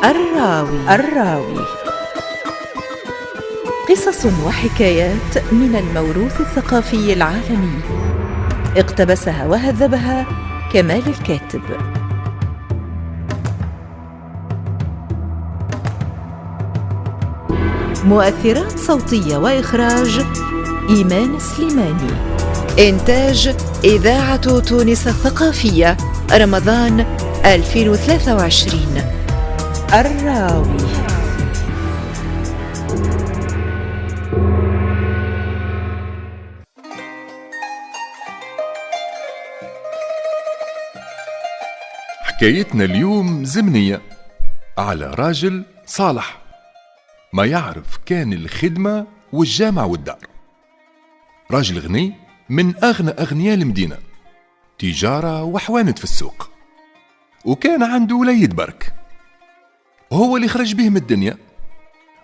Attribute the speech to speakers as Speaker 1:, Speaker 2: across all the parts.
Speaker 1: الراوي قصص وحكايات من الموروث الثقافي العالمي، اقتبسها وهذبها كمال الكاتب. مؤثرات صوتية وإخراج إيمان سليماني. إنتاج إذاعة تونس الثقافية، رمضان 2023. الراوي.
Speaker 2: حكايتنا اليوم زمنية على راجل صالح ما يعرف كان الخدمة والجامع والدار. راجل غني من أغنى أغنياء المدينة، تجارة وحوانت في السوق، وكان عنده وليد برك هو اللي خرج به من الدنيا.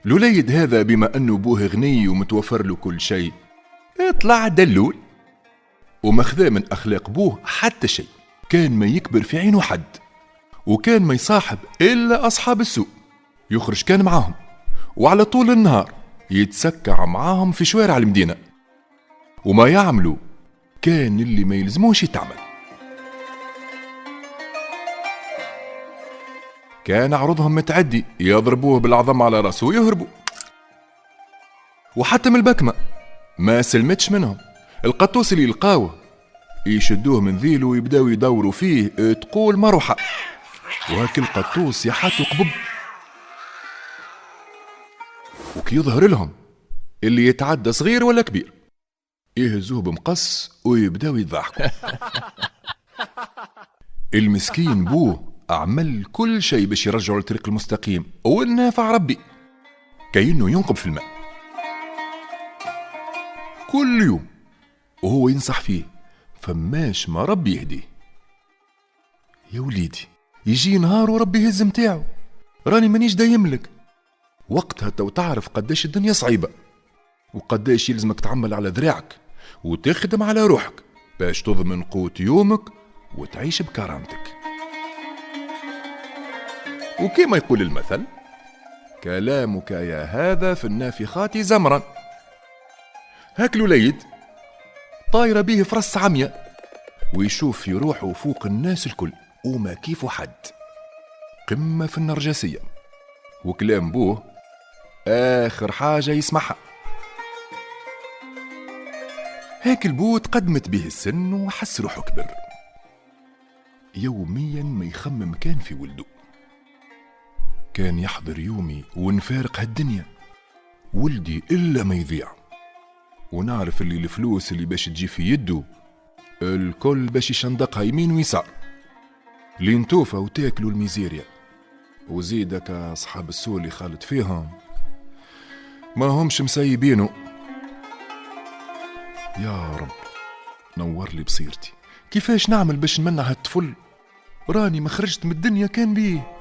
Speaker 2: الوليد هذا بما أنه بوه غني ومتوفر له كل شيء اطلع دلول ومخذاه من أخلاق بوه حتى شيء. كان ما يكبر في عينه حد، وكان ما يصاحب إلا أصحاب السوق، يخرج كان معاهم وعلى طول النهار يتسكع معاهم في شوارع المدينة، وما يعملوا كان اللي ما يلزموش يتعمل. كان عرضهم متعدي، يضربوه بالعظم على راسه ويهربوا. وحتى من البكمة ما سلمتش منهم. القطوس اللي يلقاوه يشدوه من ذيله ويبداو يدوروا فيه تقول مروحة، وهاك القطوس يحط قبب، وكي يظهر لهم اللي يتعدى صغير ولا كبير يهزوه بمقص ويبداو يضحكوا. المسكين بوه أعمل كل شيء باش يرجعوا للطريق المستقيم والنافع ربي، كأنه ينقب في الماء كل يوم وهو ينصح فيه، فماش ما ربي يهديه. يا وليدي يجي نهار وربي يهز متاعه، راني مانيش دايملك. وقتها تو تعرف قداش الدنيا صعيبة، وقداش يلزمك تعمل على ذراعك وتخدم على روحك باش تضمن قوت يومك وتعيش بكرامتك. وكما يقول المثل: كلامك يا هذا في النافخات زمرا. هاك الوليد طايرة به فرس عمية، ويشوف في روحه فوق الناس الكل وما كيف حد، قمة في النرجسية، وكلام بوه آخر حاجة يسمعها. هاك البو تقدمت به السن وحس روحه كبر، يوميا ما يخمم كان في ولده. كان يحضر يومي ونفارق هالدنيا، ولدي إلا ما يضيع، ونعرف اللي الفلوس اللي باش تجي في يده الكل باش يشندقها يمين ويسار لين توفى وتاكلوا الميزيريا. وزيدك أصحاب السوق اللي خالد فيهم ما همش مسيبينه. يا رب نور لي بصيرتي، كيفاش نعمل باش نمنع هالطفل؟ راني ما خرجت من الدنيا كان بيه.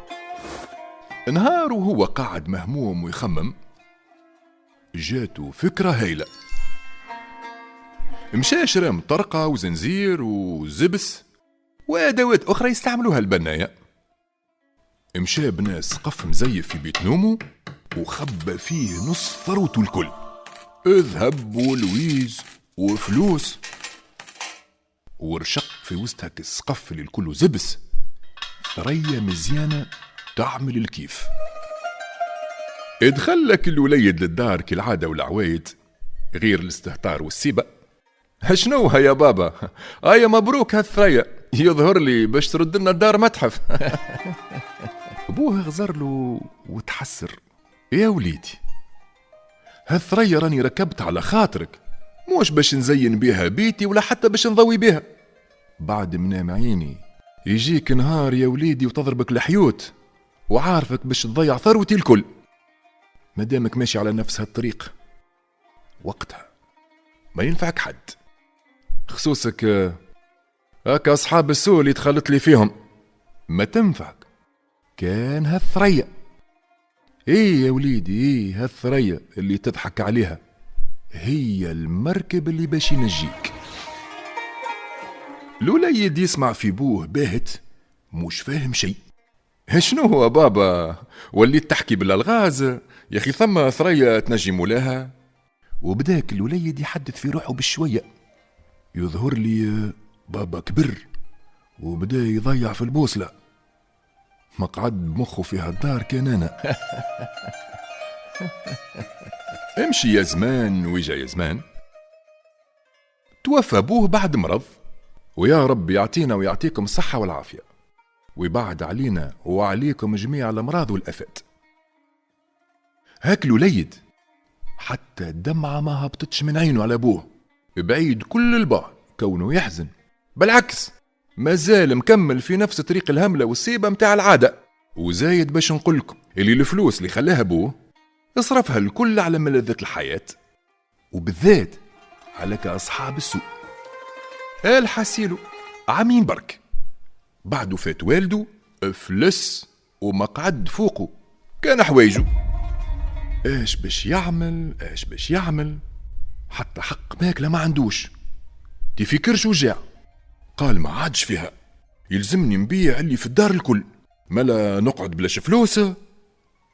Speaker 2: نهار وهو قاعد مهموم ويخمم، جاته فكرة هايلة. مشى شرى طرقة وزنزير وزبس وأدوات أخرى يستعملوها البناية. مشى بنى سقف مزيف في بيت نومه وخبى فيه نص ثروته الكل، ذهب ولويز وفلوس، ورشق في وسط هاك السقف اللي الكل زبس ثريا مزيانة تعمل الكيف. ادخلك الوليد للدار كالعادة والعوايد، غير الاستهتار والسيبة. شنوها يا بابا؟ آية مبروك هالثريا، يظهر لي باش ترد لنا الدار متحف. أبوها غزر له وتحسر: يا وليدي هالثريا راني ركبت على خاطرك، موش باش نزين بيها بيتي ولا حتى باش نضوي بيها. بعد منام عيني يجيك نهار يا وليدي وتضربك الحيوت، وعارفك باش تضيع ثروتي الكل. مدامك ماشي على نفس هالطريق وقتها ما ينفعك حد، خصوصك هكا أصحاب السوق اللي دخلت لي فيهم ما تنفعك. كان هالثريا، ايه يا وليدي، ايه هالثريا اللي تضحك عليها هي المركب اللي باش ينجيك. الوليد يسمع في بوه باهت مش فاهم شيء، شنو هو بابا؟ وليت تحكي بالألغاز يا أخي، ثم ثريا تنجي مولاها. وبداك الوليد يحدث في روحه بالشوية. يظهر لي بابا كبر وبدا يضيع في البوصلة، مقعد بمخه في هالدار كان أنا. امشي يا زمان ويجا يا زمان. توفى أبوه بعد مرض، ويا رب يعطينا ويعطيكم الصحة والعافية، ويبعد علينا وعليكم جميع الأمراض والآفات. هاك الوليد حتى الدمعة ما هبطتش من عينه على أبوه، بعيد كل البعد كونه يحزن، بالعكس ما زال مكمل في نفس طريق الهملة والسيبة متاع العادة. وزايد باش نقولكم اللي الفلوس اللي خلاها أبوه اصرفها الكل على ملذات الحياة، وبالذات على كأصحاب السوق. الحسيلو عامين برك بعد وفاة والده افلس ومقعد فوقه كان حوايجه. ايش باش يعمل حتى حق ماكله ما عندوش، تفكرش وجاع. قال ما عادش فيها، يلزمني نبيع اللي في الدار الكل، ملا نقعد بلاش فلوس.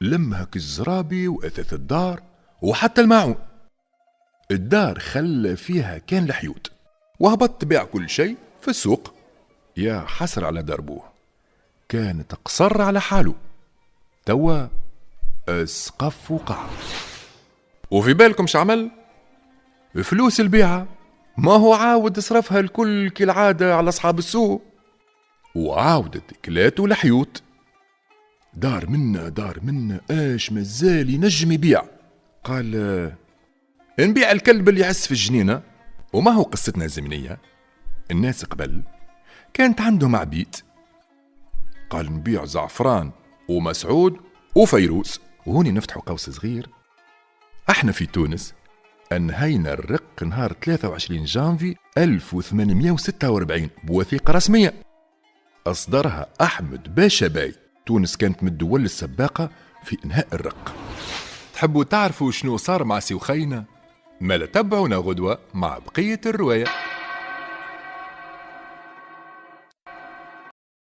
Speaker 2: لمها كالزرابي واثاث الدار وحتى الماعون. الدار خلى فيها كان الحيوت، وهبط بيع كل شيء في السوق. يا حسر على دربوه، كان تقصر على حاله، توا اسقف وقع. وفي بالكم شعمل؟ فلوس البيعة ما هو عاود صرفها الكل كالعادة على أصحاب السوق، وعاودت كلاته لحيوت. دار منا ايش مازال ينجم يبيع. قال نبيع الكلب اللي يعس في الجنينة. وما هو قصتنا الزمنية؟ الناس قبل كانت عندهم عبيد. قال نبيع زعفران ومسعود وفيروس. وهوني نفتحوا قوس صغير، احنا في تونس انهينا الرق نهار 23 جانفي 1846 بوثيقة رسمية اصدرها احمد باشا باي. تونس كانت من الدول السباقة في انهاء الرق. تحبوا تعرفوا شنو صار مع سي وخينا؟ ما لا تبعونا غدوة مع بقية الرواية.